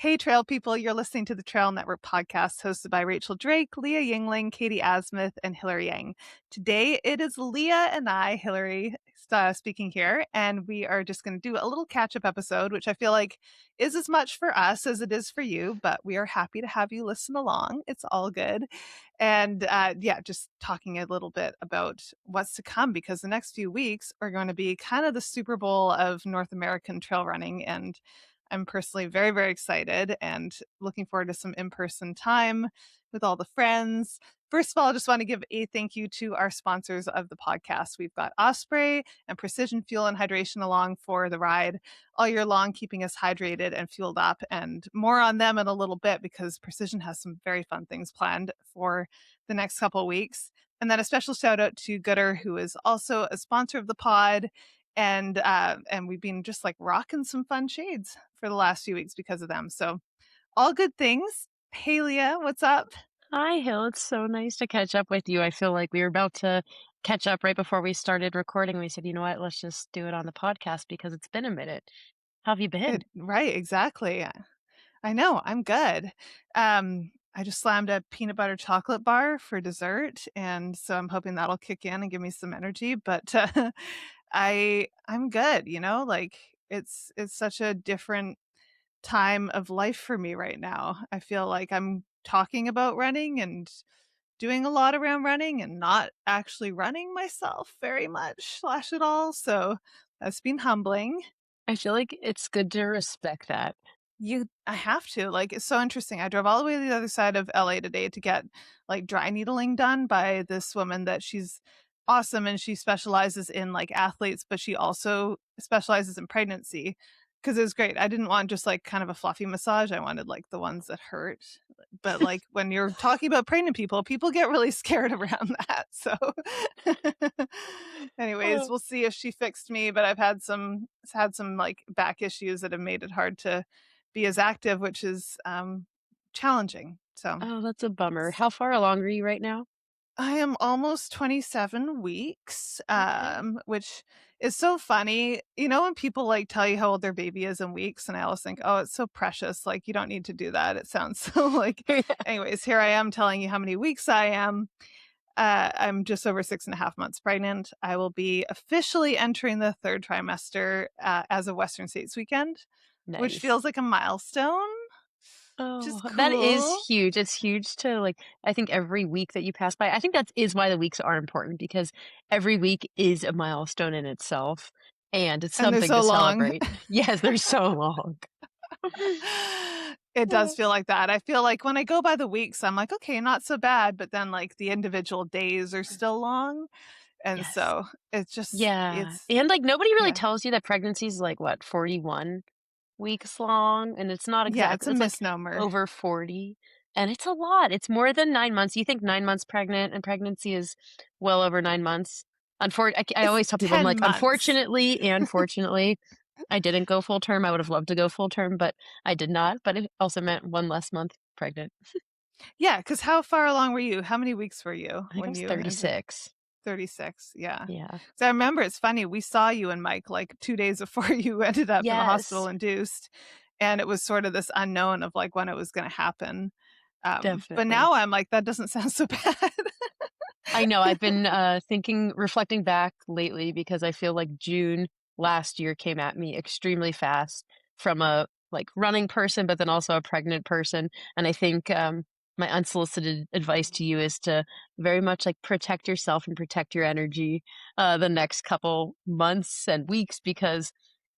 Hey, trail people, you're listening to the Trail Network podcast hosted by Rachel Drake, Leah Yingling, Katie Asmuth, and Hilary Yang. Today, it is Leah and I, Hilary, speaking here, and we are just going to do a little catch-up episode, which I feel like is as much for us as it is for you, but we are happy to have you listen along. It's all good. And just talking a little bit about what's to come, because the next few weeks are going to be kind of the Super Bowl of North American trail running, and I'm personally very, very excited and looking forward to some in-person time with all the friends. First of all, I just want to give a thank you to our sponsors of the podcast. We've got Osprey and Precision Fuel and Hydration along for the ride all year long, keeping us hydrated and fueled up. And more on them in a little bit, because Precision has some very fun things planned for the next couple of weeks. And then a special shout out to Gooder, who is also a sponsor of the pod. And we've been just like rocking some fun shades for the last few weeks because of them. So all good things. Hey, Leah, what's up? Hi, Hill. It's so nice to catch up with you. I feel like we were about to catch up right before we started recording. We said, you know what, let's just do it on the podcast because it's been a minute. How have you been? Right, exactly. I know, I'm good. I just slammed a peanut butter chocolate bar for dessert, and so I'm hoping that'll kick in and give me some energy. But I'm good. Like it's such a different time of life for me right now. I feel like I'm talking about running and doing a lot around running and not actually running myself very much slash at all. So that's been humbling. I feel like it's good to respect that. I have to. Like, it's so interesting. I drove all the way to the other side of LA today to get like dry needling done by this woman that she's awesome, and she specializes in like athletes, but she also specializes in pregnancy, because it was great. I didn't want just like kind of a fluffy massage. I wanted like the ones that hurt. But like when you're talking about pregnant people, people get really scared around that. So anyways, Oh, we'll see if she fixed me, but I've had some like back issues that have made it hard to be as active, which is challenging. So oh, that's a bummer. it's How far along are you right now? I am almost 27 weeks, Okay. which is so funny. When people like tell you how old their baby is in weeks, and I always think, oh, it's so precious. Like, you don't need to do that. It sounds so like, anyways, here I am telling you how many weeks I am. I'm just over 6.5 months pregnant. I will be officially entering the third trimester as of Western States weekend, which Nice. feels like a milestone, which is Oh, that is cool. huge. It's huge to like, I think every week that you pass by, I think that is why the weeks are important because every week is a milestone in itself and it's And they're something so to long. celebrate. Yes, they're so long. It does feel like that. I feel like when I go by the weeks, I'm like, okay, not so bad. But then like the individual days are still long. And Yes. so Yeah. it's, And like nobody really yeah. tells you that pregnancy is like what, 41 weeks long? And it's not Yeah, it's exactly, a it's like misnomer. over 40. And it's a lot. It's more than 9 months. You think 9 months pregnant and pregnancy is well over 9 months. I It's always tell people, I'm 10 like, months. unfortunately and fortunately, I didn't go full term. I would have loved to go full term, but I did not. But it also meant one less month pregnant. Yeah, because how far along were you? How many weeks were you I think I when was you entered? 36. 36. Yeah. Yeah. So I remember, it's funny. We saw you and Mike like 2 days before you ended up in the hospital Yes, induced. And it was sort of this unknown of like when it was going to happen. But definitely. now I'm like, that doesn't sound so bad. I know. I've been reflecting back lately because I feel like June last year came at me extremely fast from a like running person, but then also a pregnant person. And I think my unsolicited advice to you is to very much like protect yourself and protect your energy the next couple months and weeks because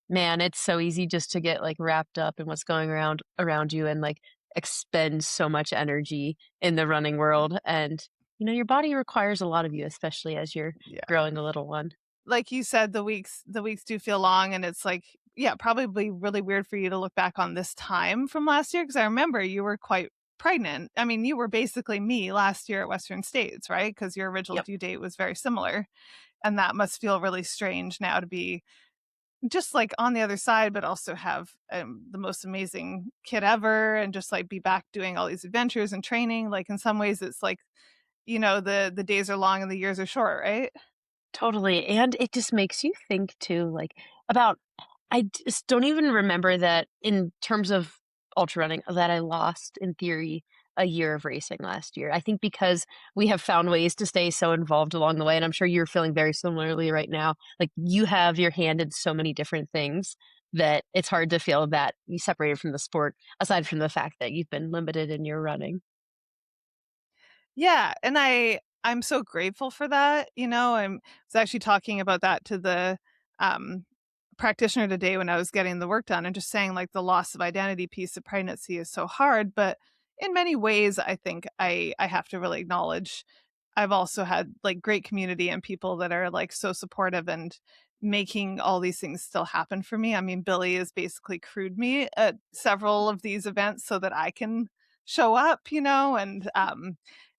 man, it's so easy just to get like wrapped up in what's going around you and like expend so much energy in the running world. And your body requires a lot of you, especially as you're Yeah. growing a little one. Like you said, the weeks do feel long, and it's like, yeah, probably really weird for you to look back on this time from last year, because I remember you were quite pregnant. I mean, you were basically me last year at Western States, right? Because your original Yep. due date was very similar. And that must feel really strange now to be just like on the other side, but also have the most amazing kid ever, and just like be back doing all these adventures and training. Like in some ways, it's like, the days are long and the years are short, right? Totally. And it just makes you think too, like about, I just don't even remember that in terms of ultra running that I lost, in theory, a year of racing last year. I think because we have found ways to stay so involved along the way, and I'm sure you're feeling very similarly right now. Like, you have your hand in so many different things that it's hard to feel that you separated from the sport, aside from the fact that you've been limited in your running. Yeah, and I'm so grateful for that, I was actually talking about that to the, um, practitioner today when I was getting the work done and just saying, like, the loss of identity piece of pregnancy is so hard, but in many ways, I think I have to really acknowledge I've also had, like, great community and people that are, like, so supportive and making all these things still happen for me. I mean, Billy has basically crewed me at several of these events so that I can show up, and,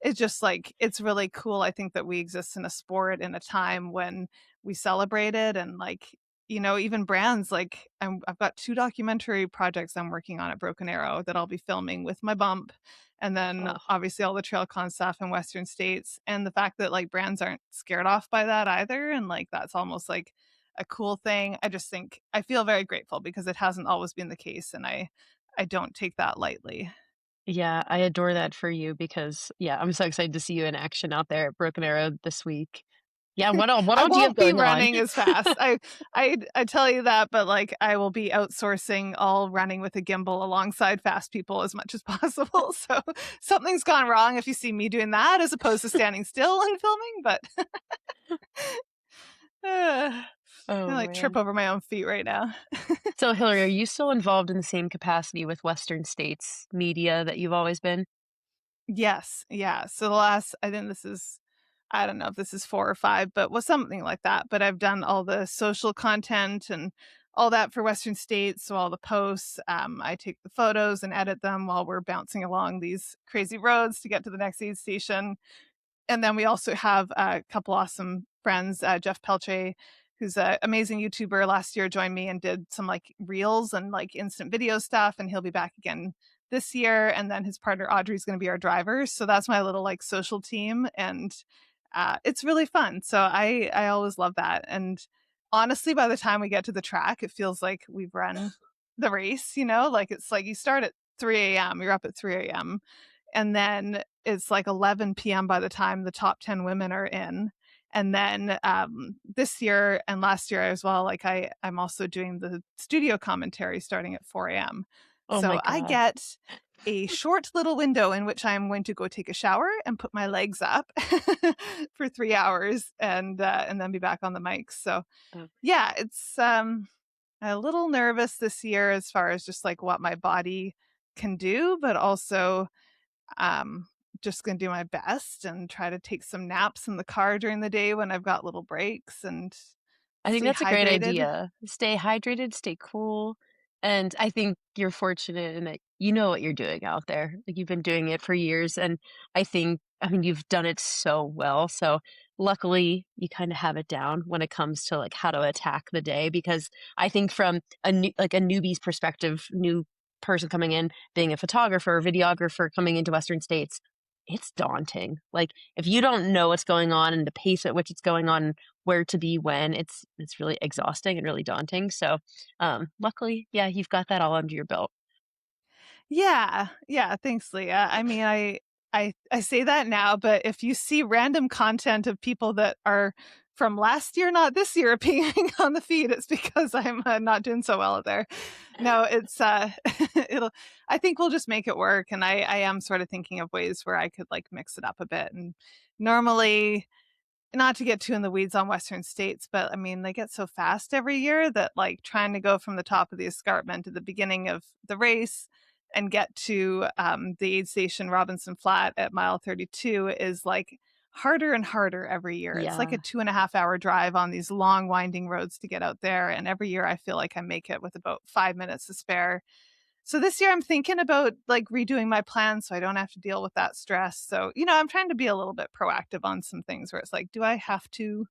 it's just, like, it's really cool, I think, that we exist in a sport in a time when we celebrate it and, like, even brands, like, I've got 2 documentary projects I'm working on at Broken Arrow that I'll be filming with my bump, and then Oh, obviously all the TrailCon stuff in Western States, and the fact that, like, brands aren't scared off by that either, and, like, that's almost like a cool thing. I just think I feel very grateful because it hasn't always been the case, and I don't take that lightly. yeah, I adore that for you because, yeah, I'm so excited to see you in action out there at Broken Arrow this week. Yeah, what I all do you have won't be going on? running as fast. I tell you that, but, like, I will be outsourcing all running with a gimbal alongside fast people as much as possible, so something's gone wrong if you see me doing that as opposed to standing still and filming, but I, Oh, like, trip man. over my own feet right now. So, Hilary, are you still involved in the same capacity with Western States media that you've always been? Yes, yeah, so the last I think this is I don't know if this is 4 or 5, but was something like that, but I've done all the social content and all that for Western States, so all the posts, I take the photos and edit them while we're bouncing along these crazy roads to get to the next aid station. And then we also have a couple awesome friends, Jeff Pelche, who's an amazing YouTuber, last year joined me and did some, like, reels and, like, instant video stuff, and he'll be back again this year, and then his partner Audrey's gonna be our driver, so that's my little, like, social team, and, it's really fun, so I always love that, and honestly, by the time we get to the track, it feels like we've run the race, like, it's like you start at 3 AM, you're up at 3 AM, and then it's like 11 PM by the time the top 10 women are in. And then, this year and last year as well, like, I'm also doing the studio commentary starting at 4 AM. Oh my So I god. get a short little window in which I'm going to go take a shower and put my legs up for 3 hours and then be back on the mic. So, Oh, yeah, it's, a little nervous this year as far as just, like, what my body can do, but also um, just gonna do my best and try to take some naps in the car during the day when I've got little breaks and I think stay that's a great hydrated. idea. Stay hydrated, stay cool, and I think you're fortunate in that you know what you're doing out there. Like, you've been doing it for years, and I mean, you've done it so well, so luckily, you kinda have it down when it comes to, like, how to attack the day, because I think from a newbie's perspective, new person coming in, being a photographer, videographer coming into Western States, it's daunting. Like, if you don't know what's going on and the pace at which it's going on, where to be when, it's really exhausting and really daunting, so, luckily, yeah, you've got that all under your belt. Yeah, yeah, thanks, Leah. I mean, I say that now, but if you see random content of people that are from last year, not this year, appearing on the feed, it's because I'm, not doing so well there. No, it's, it'll I think we'll just make it work, and I am sort of thinking of ways where I could, like, mix it up a bit, and normally not to get too in the weeds on Western States, but I mean, they get so fast every year that, like, trying to go from the top of the escarpment to the beginning of the race and get to, the aid station Robinson Flat at mile 32 is, like, harder and harder every year. It's like a Yeah. 2.5-hour drive on these long winding roads to get out there, and every year I feel like I make it with about 5 minutes to spare. So this year I'm thinking about, like, redoing my plan so I don't have to deal with that stress. So, I'm trying to be a little bit proactive on some things where it's like, do I have to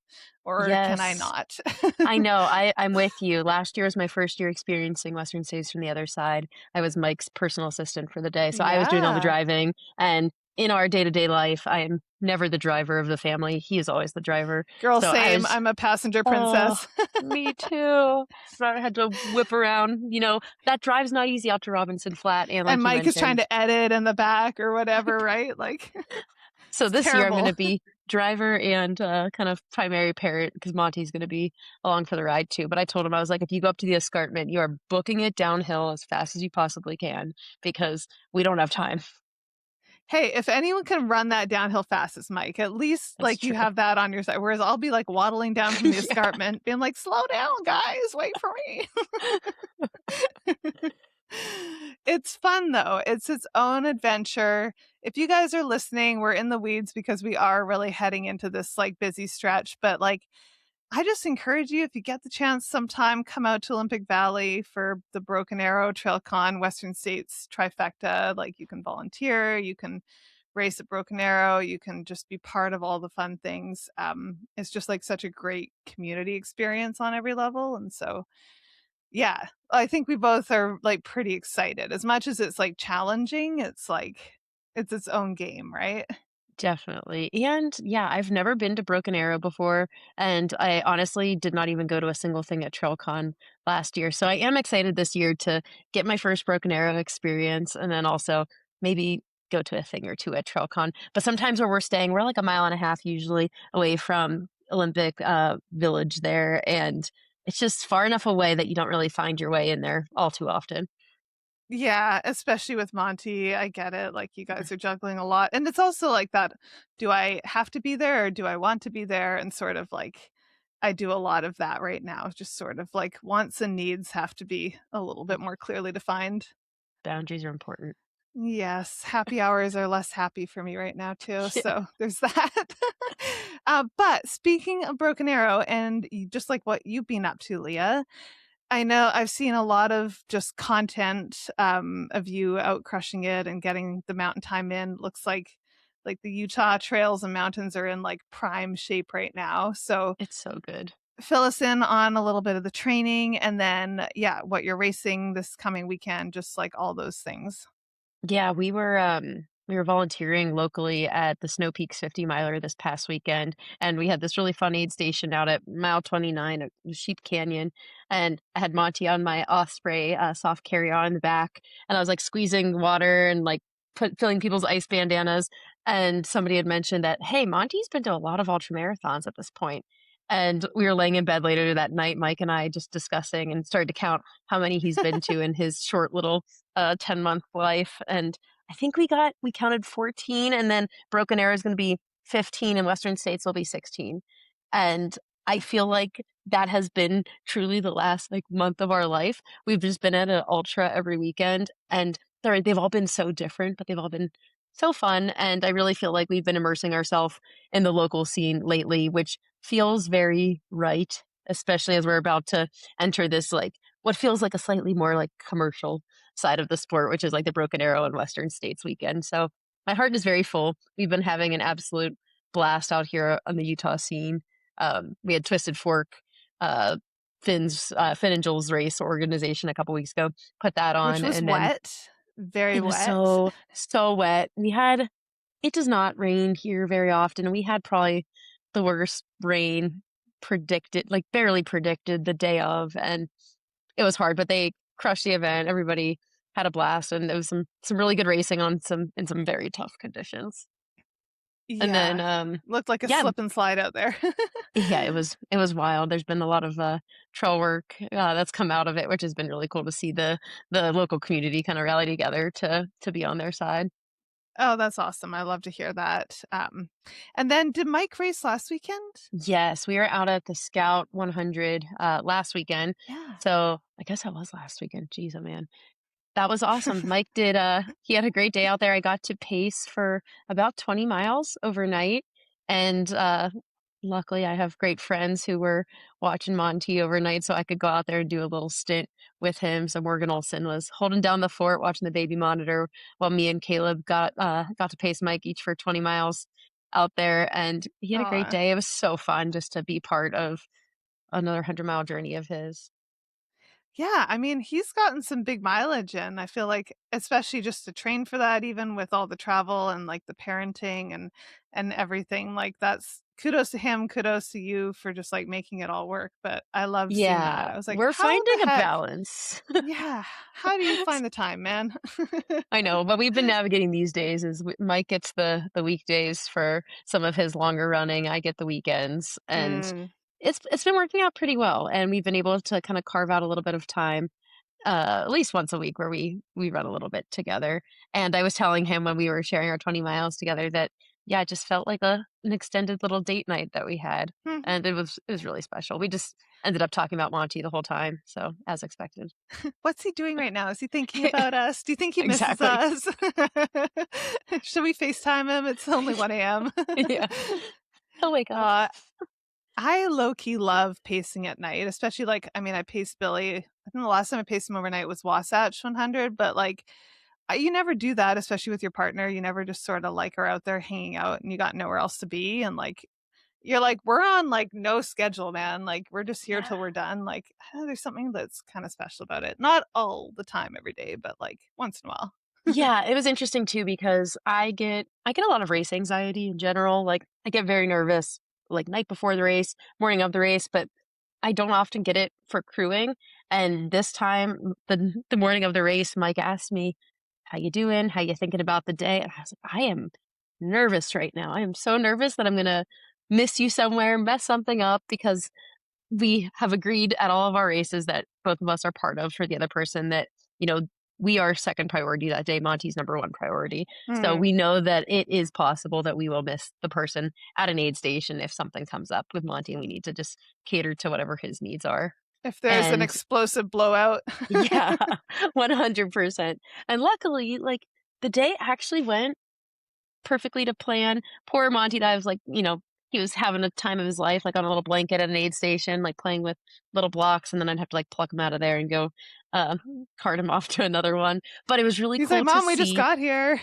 or can I Yes. not? I know, I'm with you. Last year was my first year experiencing Western States from the other side. I was Mike's personal assistant for the day, so I was doing all the Yeah. driving, and in our day-to-day life, I am never the driver of the family. He is always the driver. Girl, So I same. was I'm a passenger oh, princess. me too. So I had to whip around, that drive's not easy out to Robinson Flat, and And like you Mike is trying mentioned. to edit in the back or whatever, right? Like, So it's this year I'm terrible. gonna be driver and, kind of primary parent because Monty's gonna be along for the ride too. But I told him, I was like, "If you go up to the escarpment, you are booking it downhill as fast as you possibly can because we don't have time." Hey, if anyone can run that downhill fast, it's Mike. At least, That's like, you true. have that on your side, whereas I'll be, like, waddling down from the Yeah. escarpment being like, "Slow down, guys, wait for me." It's fun, though. It's its own adventure. If you guys are listening, we're in the weeds because we are really heading into this, like, busy stretch, but, like, I just encourage you, if you get the chance sometime, come out to Olympic Valley for the Broken Arrow, TrailCon, Western States trifecta. Like, you can volunteer, you can race at Broken Arrow, you can just be part of all the fun things. It's just like such a great community experience on every level. And so, yeah, I think we both are like pretty excited. As much as it's like challenging, it's like it's its own game, right? Definitely. And yeah, I've never been to Broken Arrow before, and I honestly did not even go to a single thing at TrailCon last year. So I am excited this year to get my first Broken Arrow experience and then also maybe go to a thing or two at TrailCon. But sometimes where we're staying, we're like a mile and a half usually away from Olympic Village there, and it's just far enough away that you don't really find your way in there all too often. Yeah, especially with Monty, I get it, like, you guys are juggling a lot, and it's also like that, do I have to be there or do I want to be there? And sort of like, I do a lot of that right now, just sort of like wants and needs have to be a little bit more clearly defined. Boundaries are important. Yes, happy hours are less happy for me right now too, Yeah, so there's that. But speaking of Broken Arrow and just like what you've been up to, Leah, I know I've seen a lot of just content, of you out crushing it and getting the mountain time in. Looks like the Utah trails and mountains are in, like, prime shape right now. So, it's so good. fill us in on a little bit of the training and then, yeah, what you're racing this coming weekend, just, like, all those things. Yeah, we were volunteering locally at the Snow Peaks 50 miler this past weekend, and we had this really fun aid station out at mile 29 at Sheep Canyon, and I had Monty on my Osprey soft carry on in the back, and I was like squeezing water and like filling people's ice bandanas, and somebody had mentioned that, hey, Monty's been to a lot of ultra marathons at this point. And we were laying in bed later that night, Mike and I just discussing and started to count how many he's been to in his short little 10-month life. And I think we counted 14, and then Broken Arrow is going to be 15 and Western States will be 16. And I feel like that has been truly the last like month of our life. We've just been at an ultra every weekend and they've all been so different, but they've all been so fun. And I really feel like we've been immersing ourselves in the local scene lately, which feels very right, especially as we're about to enter this like what feels like a slightly more like commercial side of the sport, which is like the Broken Arrow and Western States weekend. So my heart is very full. We've been having an absolute blast out here on the Utah scene. We had Twisted Fork, uh, Finn and Joel's race organization a couple weeks ago, put that Which on. was And then wet, very it was wet. so, so wet. It does not rain here very often. We had probably the worst rain predicted, like barely predicted the day of. And it was hard, but they crushed the event. Everybody had a blast, and there was some really good racing on some in some very tough conditions. And then, Yeah, looked like a yeah, slip and slide out there. yeah, it was wild. There's been a lot of trail work that's come out of it, which has been really cool to see the local community kind of rally together to be on their side. Oh, that's awesome. I love to hear that. And then did Mike race last weekend? Yes, we were out at the Scout 100 last weekend. Yeah. So I guess that was last weekend. Jeez, oh man. That was awesome. Mike did he had a great day out there. I got to pace for about 20 miles overnight and luckily I have great friends who were watching Monty overnight so I could go out there and do a little stint with him. So Morgan Olson was holding down the fort watching the baby monitor while me and Caleb got to pace Mike each for 20 miles out there and he had a great Aw. day. It was so fun just to be part of another 100-mile journey of his. Yeah, I mean, he's gotten some big mileage in. I feel like especially just to train for that even with all the travel and, like, the parenting and everything, like, that's kudos to him, kudos to you for just, like, making it all work, but I love seeing that. Yeah, I was like, we're "How finding the a heck?" balance. Yeah, how do you find the time, man? I know, but we've been navigating these days is Mike gets the weekdays for some of his longer running. I get the weekends, and Mm. it's been working out pretty well. And we've been able to kind of carve out a little bit of time, at least once a week, where we run a little bit together. And I was telling him when we were sharing our 20 miles together that yeah, it just felt like an extended little date night that we had, Hmm. and it was really special. We just ended up talking about Monty the whole time, so as expected. What's he doing right now? Is he thinking about us? Do you think he misses Exactly. us? Should we FaceTime him? It's only 1 AM. Yeah. He'll wake up. Uh, I low key love pacing at night, especially like, I mean, I paced Billy. I think the last time I paced him overnight was Wasatch 100, but like, you never do that, especially with your partner. You never just sort of like are out there hanging out and you got nowhere else to be. And like, you're like, we're on like no schedule, man. Like, we're just here Yeah. till we're done. Like, there's something that's kind of special about it. Not all the time, every day, but like once in a while. Yeah, it was interesting too because I get a lot of race anxiety in general. Like I get very nervous like night before the race, morning of the race, but I don't often get it for crewing. And this time, the morning of the race, Mike asked me, "How you doing? How you thinking about the day?" And I was like, "I am nervous right now. I am so nervous that I'm gonna miss you somewhere, mess something up because we have agreed at all of our races that both of us are part of for the other person that, you know, we are second priority that day. Monty's number one priority. So Hmm. we know that it is possible that we will miss the person at an aid station if something comes up with Monty and we need to just cater to whatever his needs are. If there's an And explosive blowout. yeah, 100%. And luckily, like the day actually went perfectly to plan. Poor Monty dive was like, he was having a time of his life, like on a little blanket at an aid station, like playing with little blocks, and then I'd have to like pluck him out of there and go uh, cart him off to another one. But it was really He's like, cool to Mom, we just see, got here.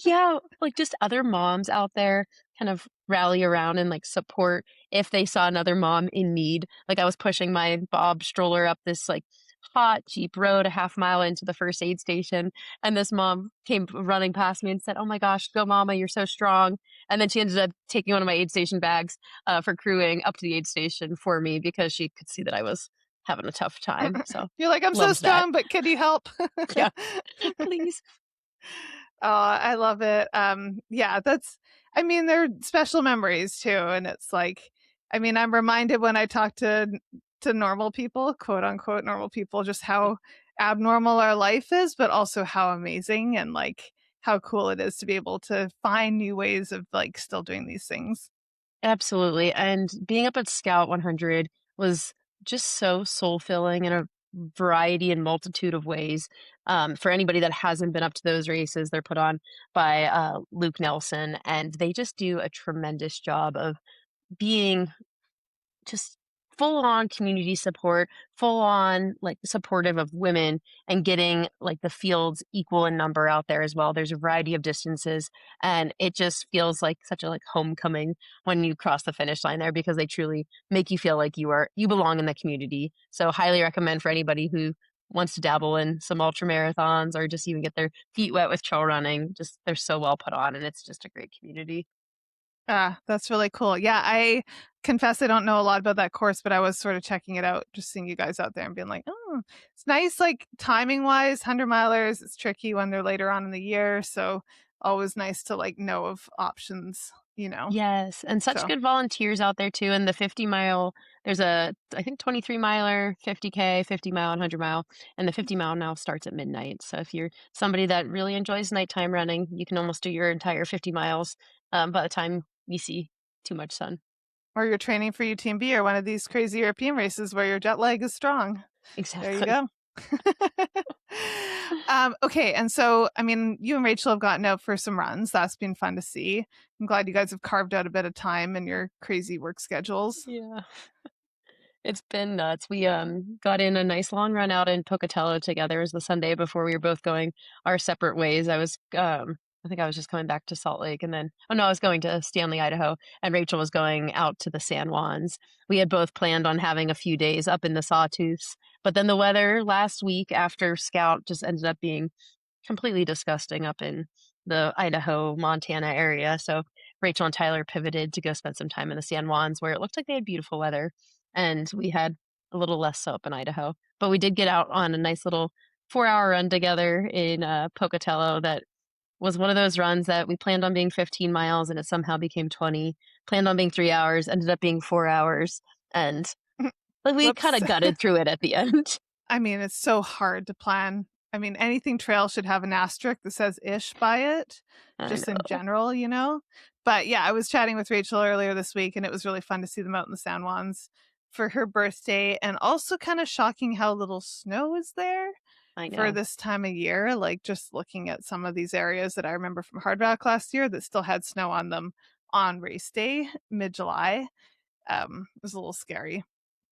yeah, like just other moms out there kind of rally around and like support if they saw another mom in need. Like I was pushing my Bob stroller up this like hot Jeep road a half mile into the first aid station. And this mom came running past me and said, "Oh my gosh, go mama, you're so strong." And then she ended up taking one of my aid station bags for crewing up to the aid station for me because she could see that I was having a tough time. So You're like, I'm so loves that. strong, but can you help? Yeah, please. Oh, I love it. Yeah, that's I mean, they're special memories too, and it's like I mean, I'm reminded when I talk to normal people, quote unquote normal people, just how abnormal our life is, but also how amazing and like how cool it is to be able to find new ways of like still doing these things. Absolutely, and being up at Scout 100 was just so soul-filling in a variety and multitude of ways. For anybody that hasn't been up to those races, they're put on by, Luke Nelson, and they just do a tremendous job of being just full on community support, full on like supportive of women and getting like the fields equal in number out there as well. There's a variety of distances and it just feels like such a like homecoming when you cross the finish line there because they truly make you feel like you belong in the community. So highly recommend for anybody who wants to dabble in some ultra marathons or just even get their feet wet with trail running. Just they're so well put on and it's just a great community. Ah, that's really cool. Yeah, I confess I don't know a lot about that course, but I was sort of checking it out, just seeing you guys out there and being like, oh, it's nice, like timing wise, 100 milers. It's tricky when they're later on in the year. So always nice to like know of options, you know? Yes, and such So, good volunteers out there too. And the 50 mile, there's I think 23 miler, 50K, 50 mile, and 100 mile. And the 50 mile now starts at midnight. So if you're somebody that really enjoys nighttime running, you can almost do your entire 50 miles by the time you see too much sun. or you're training for UTMB or one of these crazy European races where your jet lag is strong. There you Exactly. go. Okay, and so I mean, you and Rachel have gotten out for some runs. That's been fun to see. I'm glad you guys have carved out a bit of time in your crazy work schedules. Yeah. It's been nuts. We got in a nice long run out in Pocatello together as the Sunday before we were both going our separate ways. I was I think I was just coming back to Salt Lake, and then oh no, I was going to Stanley, Idaho, and Rachel was going out to the San Juans. We had both planned on having a few days up in the Sawtooths, but then the weather last week after Scout just ended up being completely disgusting up in the Idaho, Montana area. So Rachel and Tyler pivoted to go spend some time in the San Juans where it looked like they had beautiful weather. And we had a little less so up in Idaho. But we did get out on a nice little 4-hour run together in Pocatello that was one of those runs that we planned on being 15 miles and it somehow became 20, planned on being 3 hours, ended up being 4 hours. And like, we kind Whoops. of gutted through it at the end. I mean, it's so hard to plan. I mean, anything trail should have an asterisk that says ish by it, I just in know. general, you know? But yeah, I was chatting with Rachel earlier this week and it was really fun to see them out in the San Juans for her birthday, and also kind of shocking how little snow is there I for know. this time of year. Like, just looking at some of these areas that I remember from Hard Rock last year that still had snow on them on race day, mid-July. It was a little scary,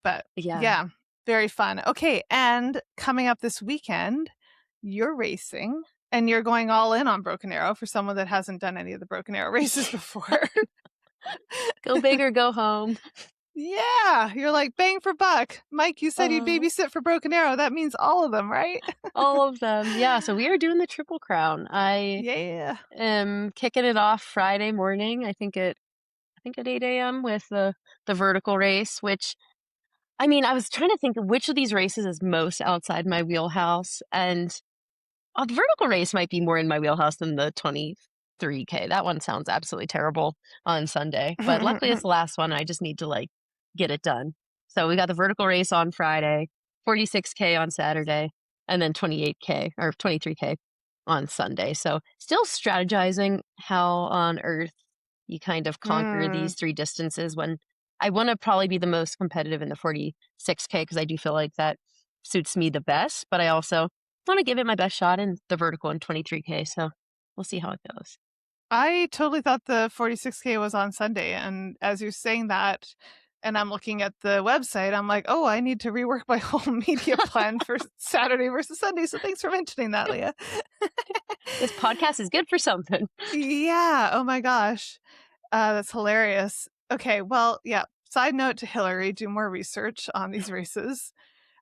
but Yeah. yeah, very fun. Okay, and coming up this weekend, you're racing and you're going all in on Broken Arrow for someone that hasn't done any of the Broken Arrow races before. Go big or go home. Yeah, you're like bang for buck. Mike, you said you'd Oh, babysit for Broken Arrow. That means all of them, right? all of them. Yeah, so we are doing the Triple Crown. I Yeah. am kicking it off Friday morning. I think at 8 a.m. with the vertical race, which I mean, I was trying to think of which of these races is most outside my wheelhouse, and the vertical race might be more in my wheelhouse than the 23K. That one sounds absolutely terrible on Sunday, but luckily it's the last one. And I just need to like get it done. So we got the vertical race on Friday, 46K on Saturday, and then 28K or 23K on Sunday. So still strategizing how on earth you kind of conquer Mm. these three distances when I want to probably be the most competitive in the 46K because I do feel like that suits me the best, but I also want to give it my best shot in the vertical in 23K. So we'll see how it goes. I totally thought the 46K was on Sunday. And as you're saying that, and I'm looking at the website, I'm like, oh, I need to rework my whole media plan for Saturday versus Sunday. So thanks for mentioning that, Leah. This podcast is good for something. Yeah. Oh my gosh. That's hilarious. Okay. Well, yeah. Side note to Hilary, do more research on these races.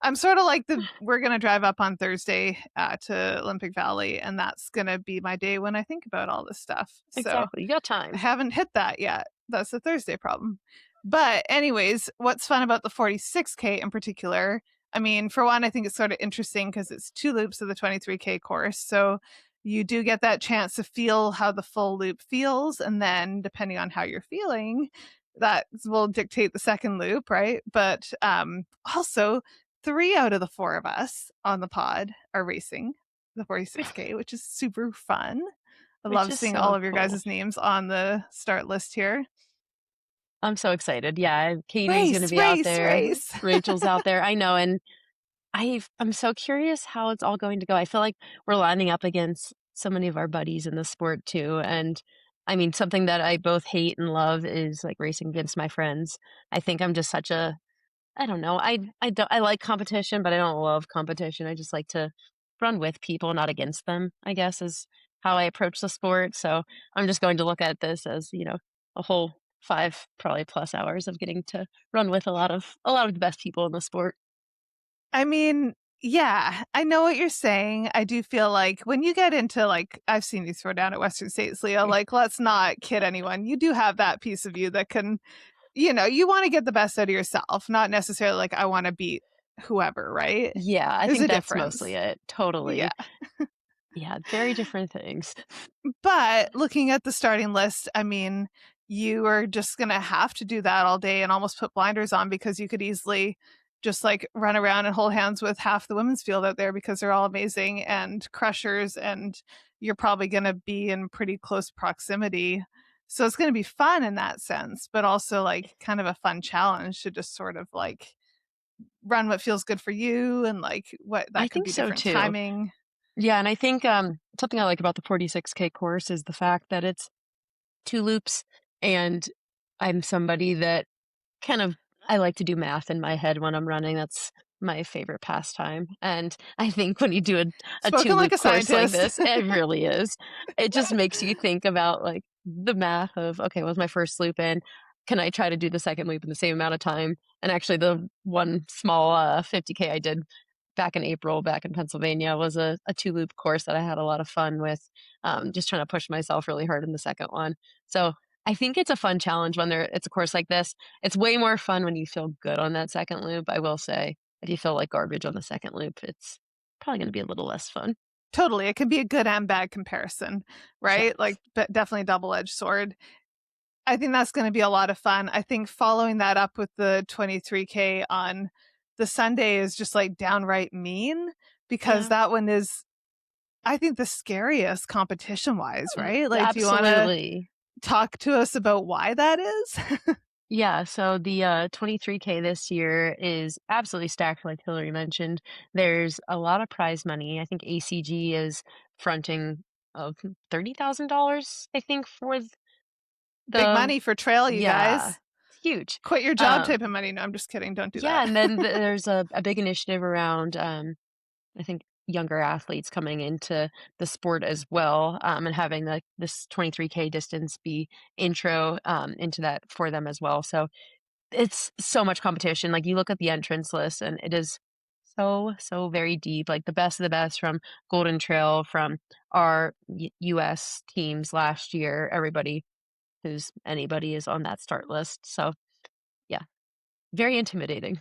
I'm sort of like we're going to drive up on Thursday to Olympic Valley, and that's going to be my day when I think about all this stuff. So Exactly. You got I time. haven't hit that yet. That's the Thursday problem. But anyways, what's fun about the 46K in particular? I mean, for one, I think it's sort of interesting because it's two loops of the 23K course. So you do get that chance to feel how the full loop feels. And then depending on how you're feeling, that will dictate the second loop, right? But also, 3 out of the 4 of us on the pod are racing the 46K, which is super fun. I Which love is seeing all so of your cool. guys' names on the start list here. I'm so excited. Yeah, Katie's going to Race, be out race, there. race. Rachel's out there. I know. And I'm so curious how it's all going to go. I feel like we're lining up against so many of our buddies in the sport too. And I mean, something that I both hate and love is like racing against my friends. I think I'm just such a I don't know. I like competition, but I don't love competition. I just like to run with people, not against them, I guess is how I approach the sport. So I'm just going to look at this as, a whole 5 probably plus hours of getting to run with a lot of the best people in the sport. I mean, yeah, I know what you're saying. I do feel like when you get into like, I've seen you throw down at Western States, Leah, like, let's not kid anyone. You do have that piece of you that can, you want to get the best out of yourself, not necessarily like, I want to beat whoever, right? Yeah, I There's think a that's mostly difference. it. Yeah. Totally. Yeah, very different things. But looking at the starting list, I mean, you are just going to have to do that all day and almost put blinders on because you could easily just like run around and hold hands with half the women's field out there because they're all amazing and crushers, and you're probably going to be in pretty close proximity. So it's going to be fun in that sense, but also like kind of a fun challenge to just sort of like run what feels good for you, and like what I that could think be so different too. timing. Yeah, and I think something I like about the 46K course is the fact that it's 2 loops, and I'm somebody that kind of I like to do math in my head when I'm running. That's my favorite pastime. And I think when you do a two Spoken like loop a course like scientist. this, it really is. It just makes you think about like the math of, okay, was my first loop in? Can I try to do the second loop in the same amount of time? And actually, the one small 50K I did back in April, back in Pennsylvania, was a two loop course that I had a lot of fun with, just trying to push myself really hard in the second one. So I think it's a fun challenge when it's a course like this. It's way more fun when you feel good on that second loop, I will say. If you feel like garbage on the second loop, it's probably going to be a little less fun. Totally. It can be a good and bad comparison, Yeah. right? Like, but definitely a double-edged sword. I think that's going to be a lot of fun. I think following that up with the 23K on the Sunday is just like downright mean because Yeah. that one is, I think, the scariest competition wise, right? Like, do you want to Absolutely. talk to us about why that is? Yeah, so the 23K this year is absolutely stacked, like Hilary mentioned. There's a lot of prize money. I think ACG is fronting of $30,000, I think, for Big the, money for trail, you yeah, guys. it's huge. Quit your job Um, type of money. No, I'm just kidding. Don't do yeah, that. and then there's a big initiative around, I think, younger athletes coming into the sport as well, and having like this 23K distance be intro into that for them as well. So it's so much competition. Like, you look at the entrance list, and it is so, so very deep, like, the best of the best from Golden Trail, from our US teams last year, everybody who's anybody is on that start list. So, yeah, very intimidating.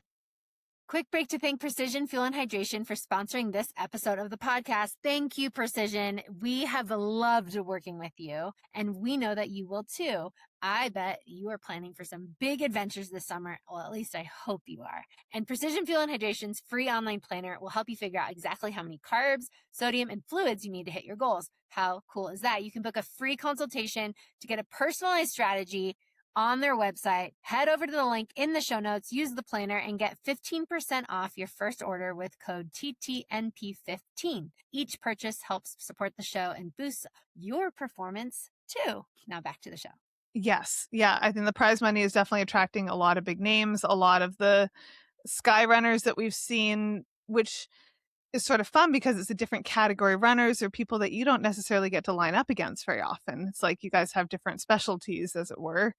Quick break to thank Precision Fuel and Hydration for sponsoring this episode of the podcast. Thank you, Precision. We have loved working with you, and we know that you will too. I bet you are planning for some big adventures this summer. Well, at least I hope you are. And Precision Fuel and Hydration's free online planner will help you figure out exactly how many carbs, sodium, and fluids you need to hit your goals. How cool is that? You can book a free consultation to get a personalized strategy on their website. Head over to the link in the show notes, use the planner, and get 15% off your first order with code TTNP15. Each purchase helps support the show and boosts your performance too. Now back to the show. Yes. Yeah. I think the prize money is definitely attracting a lot of big names, a lot of the sky runners that we've seen, which is sort of fun because it's a different category runners or people that you don't necessarily get to line up against very often. It's like you guys have different specialties, as it were.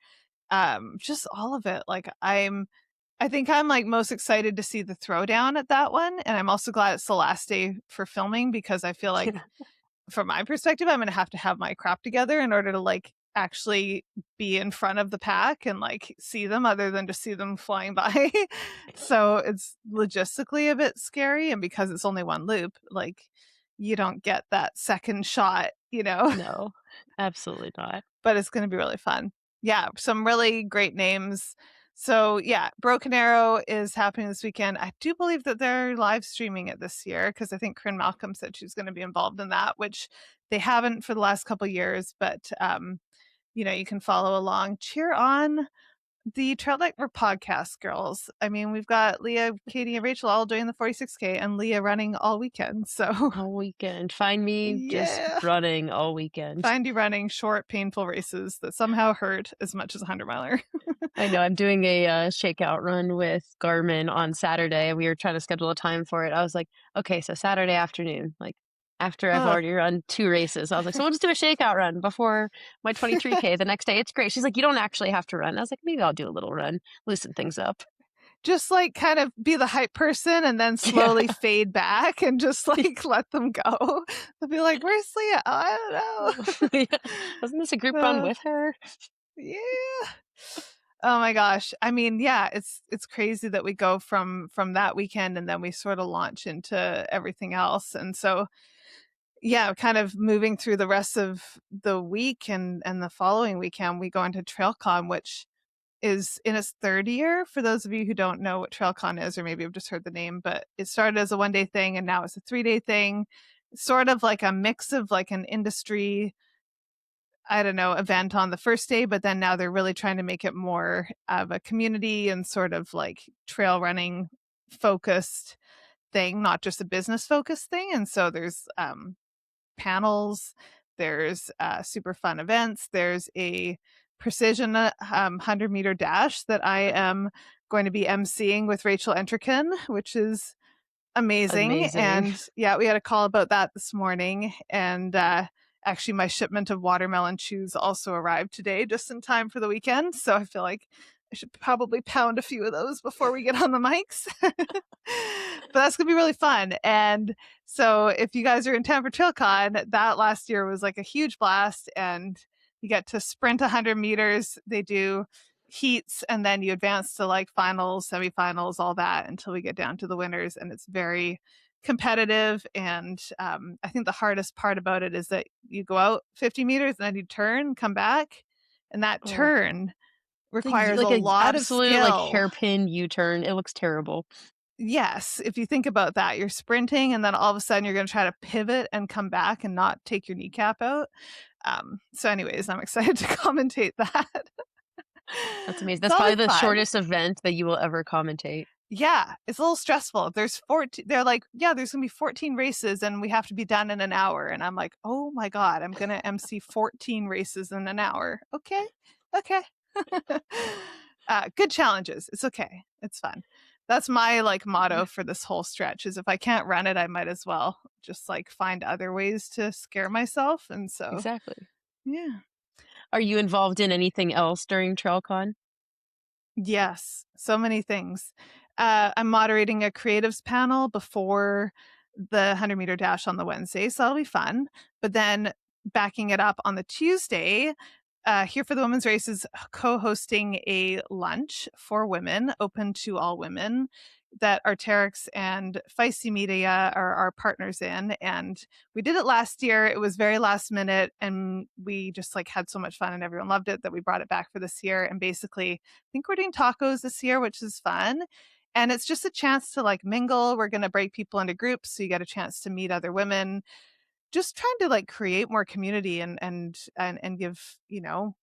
Just all of it. Like, I think I'm like most excited to see the throwdown at that one. And I'm also glad it's the last day for filming because I feel like from my perspective, I'm going to have my crap together in order to like actually be in front of the pack and like see them other than just see them flying by. So it's logistically a bit scary. And because it's only one loop, like you don't get that second shot, No, absolutely not. but it's going to be really fun. Yeah. Some really great names. So yeah, Broken Arrow is happening this weekend. I do believe that they're live streaming it this year because I think Corinne Malcolm said she's going to be involved in that, which they haven't for the last couple of years. But you can follow along, cheer on the Trail Network podcast girls. I mean, we've got Leah, Katie, and Rachel all doing the 46K, and Leah running all weekend. So All weekend. Find me just yeah, running all weekend. find you running short, painful races that somehow hurt as much as a 100-miler. I know. I'm doing a shakeout run with Garmin on Saturday, and we were trying to schedule a time for it. I was like, okay, so Saturday afternoon, like after I've Ugh. already run 2 races. I was like, so we'll just do a shakeout run before my 23K the next day. It's great. She's like, you don't actually have to run. I was like, maybe I'll do a little run, loosen things up. Just like kind of be the hype person and then Yeah. slowly fade back and just like let them go. They'll be like, "Where's Leah? Oh, I don't Yeah. Wasn't this a group know." run with her? Yeah. Oh my gosh. I mean, yeah, it's crazy that we go from that weekend and then we sort of launch into everything else. And so yeah, kind of moving through the rest of the week and the following weekend, we go into TrailCon, which is in its third year. For those of you who don't know what TrailCon is, or maybe have just heard the name, but it started as a 1-day thing and now it's a 3-day thing. It's sort of like a mix of like an industry, I don't know, event on the first day, but then now they're really trying to make it more of a community and sort of like trail running focused thing, not just a business focused thing. And so there's panels, there's super fun events, there's a precision 100-meter dash that I am going to be emceeing with Rachel Entrekin, which is amazing. Amazing. And yeah, we had a call about that this morning. And actually, my shipment of watermelon chews also arrived today, just in time for the weekend. So I feel like I should probably pound a few of those before we get on the mics. But that's going to be really fun. And so if you guys are in town for TrailCon, that last year was like a huge blast. And you get to sprint 100 meters. They do heats, and then you advance to like finals, semifinals, all that until we get down to the winners. And it's very competitive. And I think the hardest part about it is that you go out 50 meters and then you turn, come back. And that Oh, turn it's requires a like a lot of absolute like skill. hairpin U-turn. It looks terrible. Yes, if you think about that, you're sprinting and then all of a sudden you're going to try to pivot and come back and not take your kneecap out. So anyways, I'm excited to commentate that. That's amazing. It's That's probably always the fun. shortest event that you will ever commentate. Yeah, it's a little stressful. There's 14, they're like, yeah, there's going to be 14 races and we have to be done in an hour. And I'm like, oh my God, I'm going to MC 14 races in an hour. Okay. Okay. Good challenges. It's okay. It's fun. That's my like motto for this whole stretch is if I can't run it, I might as well just like find other ways to scare myself. And so, Exactly. yeah. Are you involved in anything else during TrailCon? Yes, so many things. I'm moderating a creatives panel before the 100-meter dash on the Wednesday, so that'll be fun. But then backing it up on the Tuesday, Here for the Women's Race is co-hosting a lunch for women, open to all women, that Arterix and Feisty Media are our partners in. And we did it last year. It was very last minute, and we just like had so much fun and everyone loved it that we brought it back for this year. And basically, I think we're doing tacos this year, which is fun. And it's just a chance to like mingle. We're going to break people into groups, so you get a chance to meet other women, just trying to like create more community and give,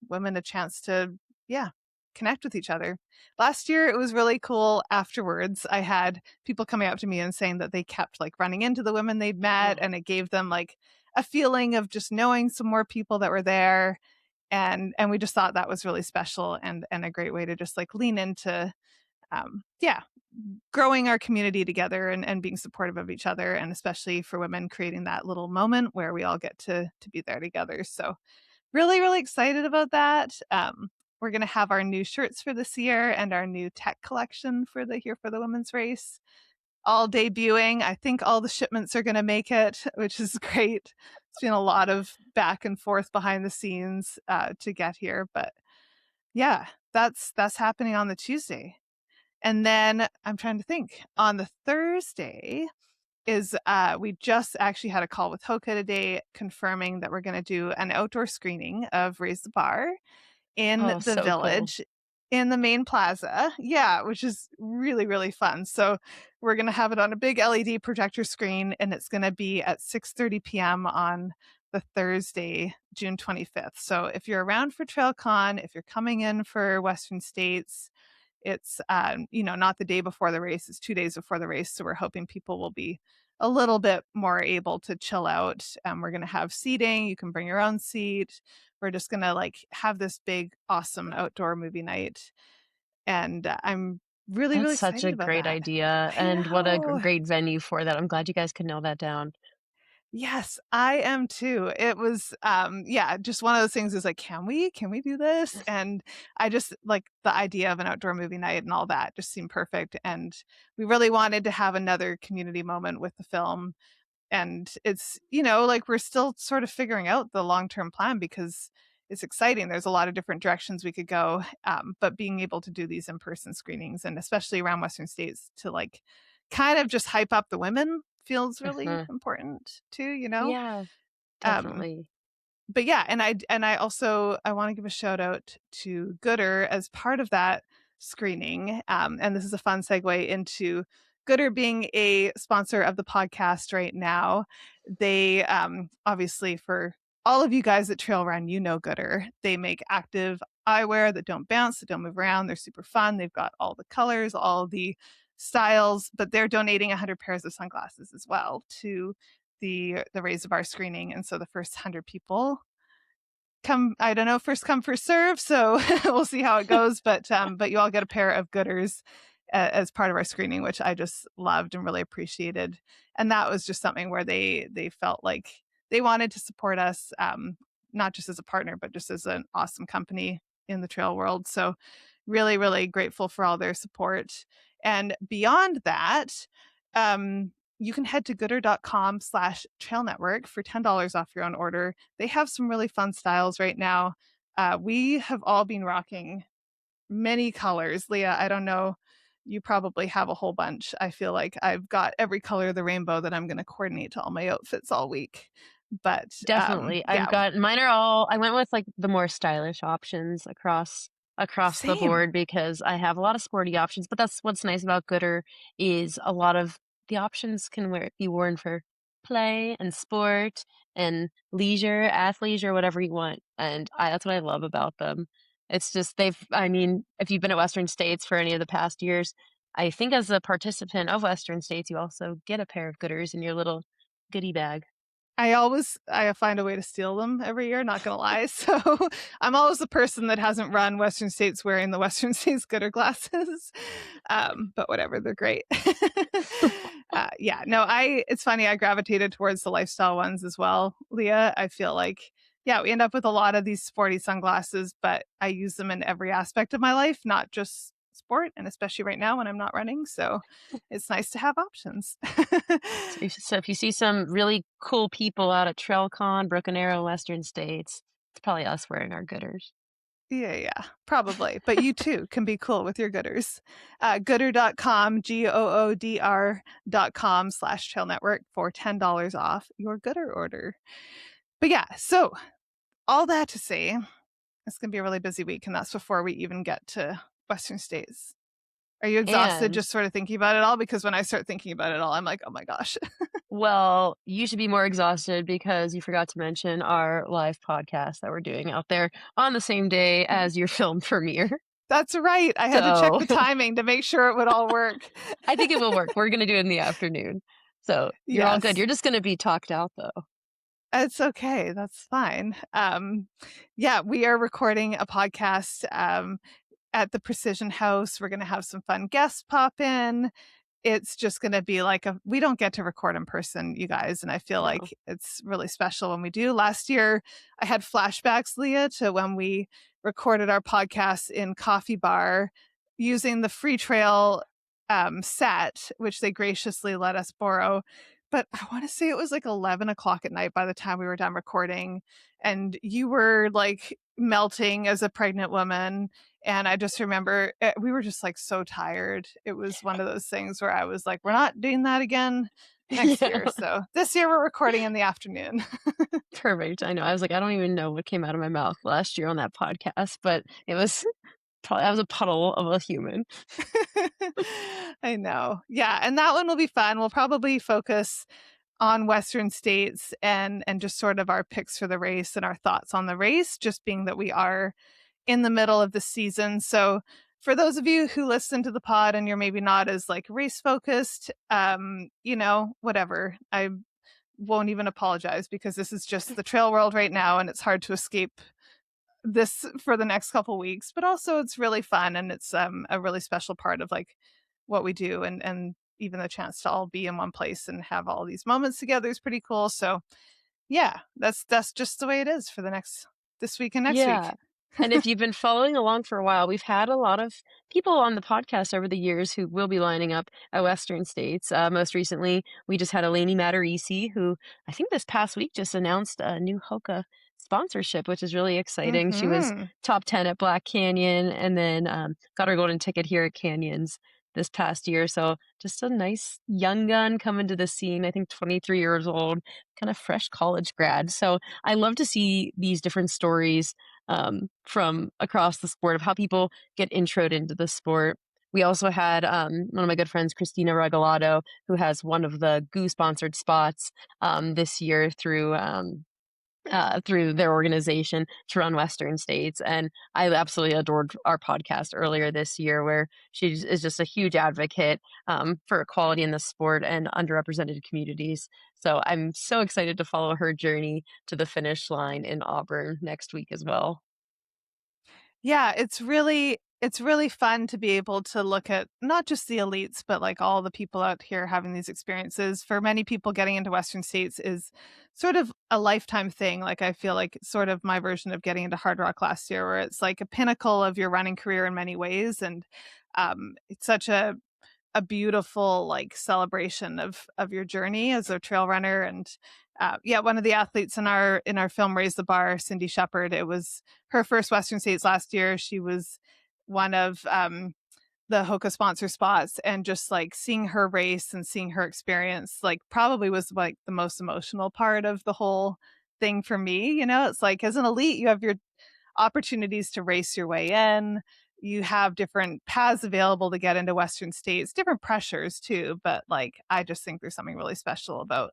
women a chance to, yeah, connect with each other. Last year it was really cool. Afterwards, I had people coming up to me and saying that they kept like running into the women they'd met, Oh, and it gave them like a feeling of just knowing some more people that were there. And we just thought that was really special and a great way to just like lean into, yeah, growing our community together and being supportive of each other, and especially for women, creating that little moment where we all get to be there together. So really, really excited about that. We're going to have our new shirts for this year and our new tech collection for the Here for the Women's Race all debuting. I think all the shipments are going to make it, which is great. It's been a lot of back and forth behind the scenes to get here, but yeah, that's happening on the Tuesday. And then I'm trying to think, on the Thursday is we just actually had a call with Hoka today confirming that we're going to do an outdoor screening of Raise the Bar in oh, the so cool. village in the main plaza. Yeah, which is really, really fun. So we're going to have it on a big LED projector screen, and it's going to be at 6:30 p.m. on the Thursday, June 25th. So if you're around for TrailCon, if you're coming in for Western States, it's not the day before the race, it's 2 days before the race. So we're hoping people will be a little bit more able to chill out. We're going to have seating. You can bring your own seat. We're just going to like have this big, awesome outdoor movie night. And I'm really, That's really such a excited about great that. idea, I and what a know. great venue for that. I'm glad you guys could nail that down. Yes, I am too. It was yeah, just one of those things is like, can we do this? And I just like the idea of an outdoor movie night and all that just seemed perfect. And we really wanted to have another community moment with the film. And it's, like we're still sort of figuring out the long-term plan because it's exciting. There's a lot of different directions we could go. But being able to do these in-person screenings, and especially around Western States, to like kind of just hype up the women feels really Uh-huh. important too, Yeah, Um, definitely. but yeah, and I also I want to give a shout out to Gooder as part of that screening. And this is a fun segue into Gooder being a sponsor of the podcast right now. They obviously, for all of you guys that trail run, Gooder. They make active eyewear that don't bounce, that don't move around. They're super fun. They've got all the colors, all the styles, but they're donating 100 pairs of sunglasses as well to the Raise the Bar screening. And so the first 100 people I don't know, first come, first serve. So we'll see how it goes. But you all get a pair of gooders as part of our screening, which I just loved and really appreciated. And that was just something where they felt like they wanted to support us, not just as a partner, but just as an awesome company in the trail world. So really, really grateful for all their support. And beyond that, you can head to gooder.com/trail network for $10 off your own order. They have some really fun styles right now. We have all been rocking many colors. Leah, I don't know. You probably have a whole bunch. I feel like I've got every color of the rainbow that I'm going to coordinate to all my outfits all week. But Definitely. I've yeah, got mine are all I went with like the more stylish options across the same. board because I have a lot of sporty options, but that's what's nice about Gooder is a lot of the options can be worn for play and sport and leisure, athleisure, whatever you want. And that's what I love about them. It's just I mean, if you've been at Western States for any of the past years, I think as a participant of Western States, you also get a pair of Gooders in your little goodie bag. I find a way to steal them every year, not gonna lie. So I'm always the person that hasn't run Western States wearing the Western States Gooder glasses. But whatever, they're great. Yeah, no, it's funny, I gravitated towards the lifestyle ones as well, Leah. I feel like, yeah, we end up with a lot of these sporty sunglasses, but I use them in every aspect of my life, not just sport, and especially right now when I'm not running. So it's nice to have options. So if you see some really cool people out at TrailCon, Broken Arrow, Western States, it's probably us wearing our Gooders. Yeah, probably. But you too can be cool with your gooders. Gooder.com, GOODR.com/trail network for $10 off your gooder order. But yeah, so all that to say, it's going to be a really busy week, and that's before we even get to Western States. Are you exhausted And just sort of thinking about it all? Because when I start thinking about it all, I'm like, oh my gosh. well, you should be more exhausted because you forgot to mention our live podcast that we're doing out there on the same day as your film premiere. That's right. I had to check So the timing to make sure it would all work. I think it will work. We're going to do it in the afternoon. So you're all good. Yes. You're just going to be talked out though. It's okay. That's fine. Yeah, we are recording a podcast at the Precision House. We're going to have some fun guests pop in. It's just going to be like we don't get to record in person, you guys. And I feel No. like it's really special when we do. Last year, I had flashbacks, Leah, to when we recorded our podcast in Coffee Bar using the Free Trail set, which they graciously let us borrow. But I want to say it was like 11 o'clock at night by the time we were done recording. And you were like melting as a pregnant woman. And I just remember we were just like so tired. It was one of those things where I was like, we're not doing that again next Yeah. year. So this year we're recording in the afternoon. Perfect. I know. I was like, I don't even know what came out of my mouth last year on that podcast, but it was probably I was a puddle of a human. I know. Yeah. And that one will be fun. We'll probably focus on Western States and just sort of our picks for the race and our thoughts on the race, just being that we are in the middle of the season. So for those of you who listen to the pod and you're maybe not as like race focused, whatever. I won't even apologize because this is just the trail world right now and it's hard to escape this for the next couple weeks, but also it's really fun and it's a really special part of like what we do and even the chance to all be in one place and have all these moments together is pretty cool. So yeah, that's just the way it is for this week and next Yeah. week. And if you've been following along for a while, we've had a lot of people on the podcast over the years who will be lining up at Western States. Most recently, we just had Eleni Matarisi, who I think this past week just announced a new Hoka sponsorship, which is really exciting. She was Mm-hmm. top 10 at Black Canyon and then got her golden ticket here at Canyons this past year. So just a nice young gun coming to the scene. I think 23 years old, kind of fresh college grad. So I love to see these different stories from across the sport of how people get introed into the sport. We also had one of my good friends, Christina Regalado, who has one of the GU sponsored spots this year through through their organization to run Western States. And I absolutely adored our podcast earlier this year, where she is just a huge advocate for equality in the sport and underrepresented communities. So I'm so excited to follow her journey to the finish line in Auburn next week as well. Yeah, it's really fun to be able to look at not just the elites, but like all the people out here having these experiences. For many people, getting into Western States is sort of a lifetime thing. Like I feel like it's sort of my version of getting into Hard Rock last year, where it's like a pinnacle of your running career in many ways, and it's such a beautiful like celebration of your journey as a trail runner. And yeah, one of the athletes in our film Raise the Bar, Cindy Shepard, it was her first Western States last year. She was one of the Hoka sponsor spots, and just like seeing her race and seeing her experience like probably was like the most emotional part of the whole thing for me. It's like as an elite you have your opportunities to race your way in. You have different paths available to get into Western States, different pressures too. But like, I just think there's something really special about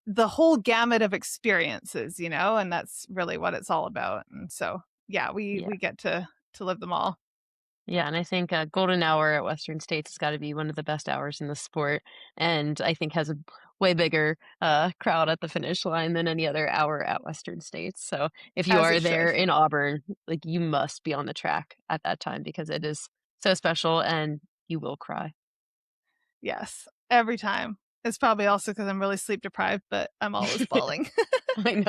the whole gamut of experiences, and that's really what it's all about. And so, yeah, we Yeah. we get to live them all. Yeah, and I think golden hour at Western States has got to be one of the best hours in the sport, and I think has a way bigger crowd at the finish line than any other hour at Western States. So if you As are it there should. in Auburn, like you must be on the track at that time because it is so special, and you will cry. Yes, every time. It's probably also because I'm really sleep deprived, but I'm always bawling. I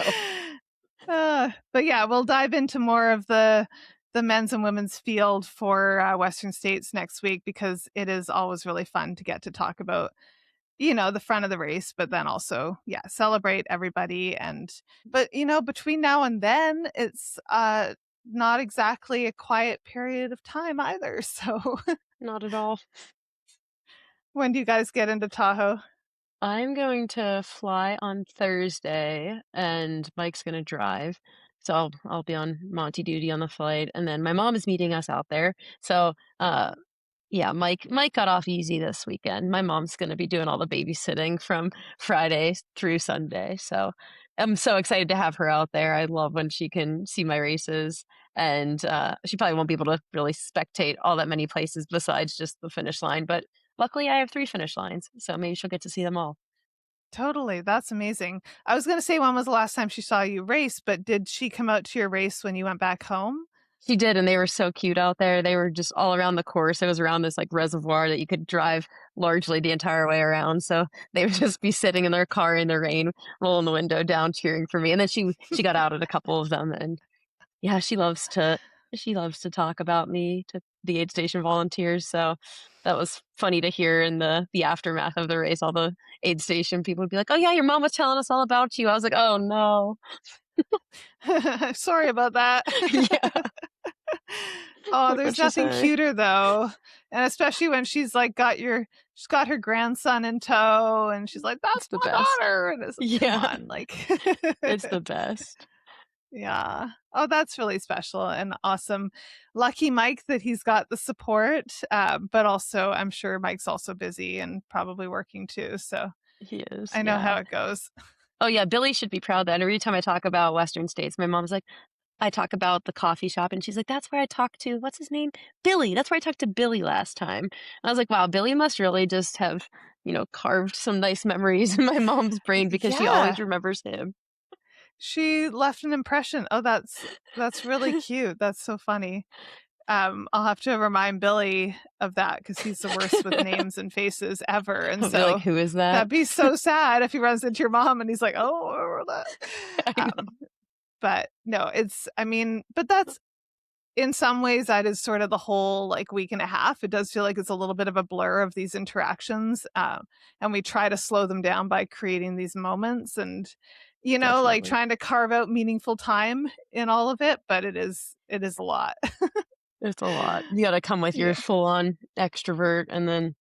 know. But yeah, we'll dive into more of the men's and women's field for Western States next week, because it is always really fun to get to talk about, the front of the race, but then also, yeah, celebrate everybody. But between now and then, it's not exactly a quiet period of time either. So Not at all. when do you guys get into Tahoe? I'm going to fly on Thursday, and Mike's gonna drive. So I'll be on Monty duty on the flight, and then my mom is meeting us out there. So yeah, Mike got off easy this weekend. My mom's gonna be doing all the babysitting from Friday through Sunday. So I'm so excited to have her out there. I love when she can see my races, and she probably won't be able to really spectate all that many places besides just the finish line. But luckily, I have 3 finish lines, so maybe she'll get to see them all. Totally. That's amazing. I was going to say, when was the last time she saw you race, but did she come out to your race when you went back home? She did, and they were so cute out there. They were just all around the course. It was around this like reservoir that you could drive largely the entire way around. So they would just be sitting in their car in the rain, rolling the window down, cheering for me. And then she got out at a couple of them, and yeah, she loves to talk about me to the aid station volunteers. So that was funny to hear in the aftermath of the race. All the aid station people would be like, "Oh yeah, your mom was telling us all about you." I was like, "Oh no." Sorry about that. Yeah. Oh, What there's could you nothing say? cuter though. And especially when she's like she's got her grandson in tow, and she's like, It's "That's the my best. daughter." And it's like, come Yeah, on, like it's the best. yeah. Oh, that's really special and awesome. Lucky Mike that he's got the support. But also I'm sure Mike's also busy and probably working too. So He is, I know how yeah. it goes. Oh yeah, Billy should be proud that every time I talk about Western States, my mom's like, I talk about the coffee shop, and she's like, "That's where I talked to what's his name? Billy. That's where I talked to Billy last time." And I was like, "Wow, Billy must really just have, carved some nice memories in my mom's brain because she always Yeah. remembers him." She left an impression. Oh, that's really cute. That's so funny. I'll have to remind Billy of that, because he's the worst with names and faces ever. And I'll be like, so "Who is that?" that'd be so sad if he runs into your mom and he's like, "Oh, I remember I that." know. But no, but that's, in some ways, that is sort of the whole like week and a half. It does feel like it's a little bit of a blur of these interactions. And we try to slow them down by creating these moments, and, like Definitely. trying to carve out meaningful time in all of it. But it is a lot. It's a lot. You gotta come with your Yeah. full-on extrovert and then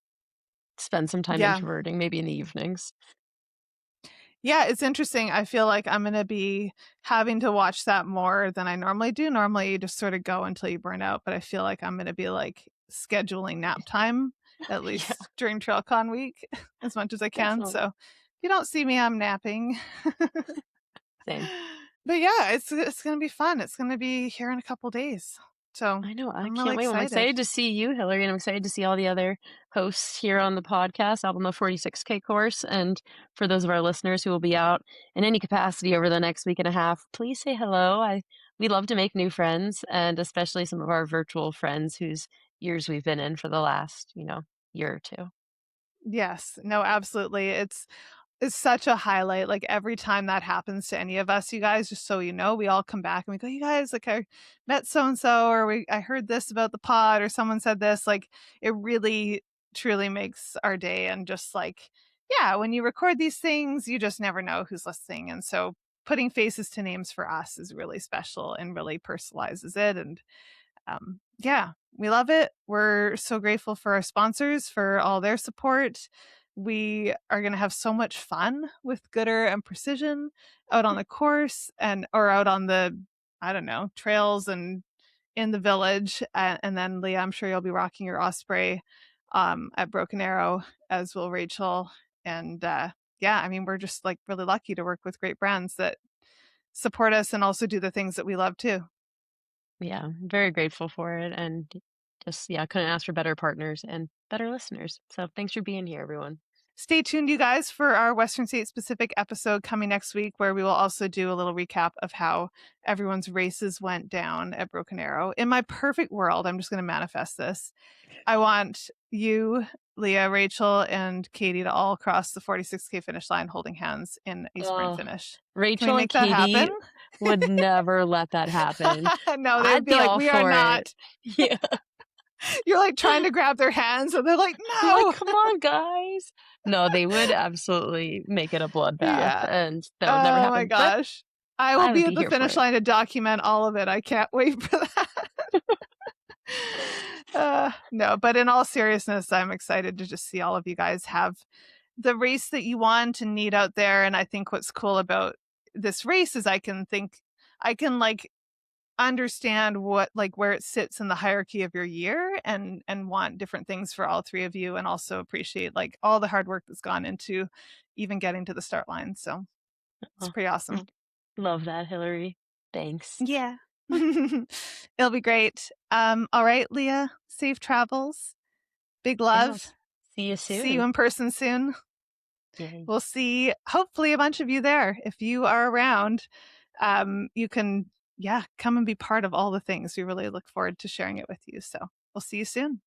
spend some time Yeah. introverting, maybe in the evenings. Yeah, it's interesting. I feel like I'm going to be having to watch that more than I normally do. Normally, you just sort of go until you burn out, but I feel like I'm going to be like scheduling nap time, at Yeah, least during TrailCon week, as much as I can. So definitely. if you don't see me, I'm napping. Same. But yeah, it's gonna be fun. It's gonna be here in a couple days. So I know. I I'm really can't wait. Well, I'm excited. excited to see you, Hilary, and I'm excited to see all the other hosts here on the podcast out on the 46K course. And for those of our listeners who will be out in any capacity over the next week and a half, please say hello. We love to make new friends, and especially some of our virtual friends whose years we've been in for the last, year or two. Yes. No, absolutely. It's such a highlight, like, every time that happens to any of us, you guys, just so you know, we all come back and we go, "You guys, like, I met so and so," or I heard this about the pod," or "Someone said this." Like, it really truly makes our day, and just, like, yeah, when you record these things, you just never know who's listening, and so putting faces to names for us is really special and really personalizes it, and yeah, we love it. We're so grateful for our sponsors for all their support. We are going to have so much fun with Gooder and Precision out on the course or out on the, I don't know, trails and in the village. And then Leah, I'm sure you'll be rocking your Osprey at Broken Arrow, as will Rachel. And yeah, I mean, we're just like really lucky to work with great brands that support us and also do the things that we love too. Yeah, I'm very grateful for it. And just, yeah, couldn't ask for better partners and better listeners. So thanks for being here, everyone. Stay tuned, you guys, for our Western State specific episode coming next week, where we will also do a little recap of how everyone's races went down at Broken Arrow. In my perfect world, I'm just going to manifest this. I want you, Leah, Rachel, and Katie to all cross the 46K finish line holding hands in a sprint Oh, finish. Can we Rachel and make that happen? Katie would never let that happen. No, they would I'd be be like, all "We are for it. not." Yeah. You're like trying to grab their hands, and they're like, I'm like, "No." come on, guys. No, they would absolutely make it a bloodbath, Yeah. and that would never Oh my happen. But gosh. I will I would be at be the here for finish it. line to document all of it. I can't wait for that. No, but in all seriousness, I'm excited to just see all of you guys have the race that you want and need out there. And I think what's cool about this race is I can like understand what like where it sits in the hierarchy of your year and want different things for all three of you, and also appreciate like all the hard work that's gone into even getting to the start line. So it's Oh, pretty awesome. love that, Hilary. Thanks. Yeah. It'll be great. All right, Leah, safe travels. Big Yeah, I'll love. see you See you soon. in person soon. Yay. We'll see hopefully a bunch of you there. If you are around, you can, yeah, come and be part of all the things. We really look forward to sharing it with you. So we'll see you soon.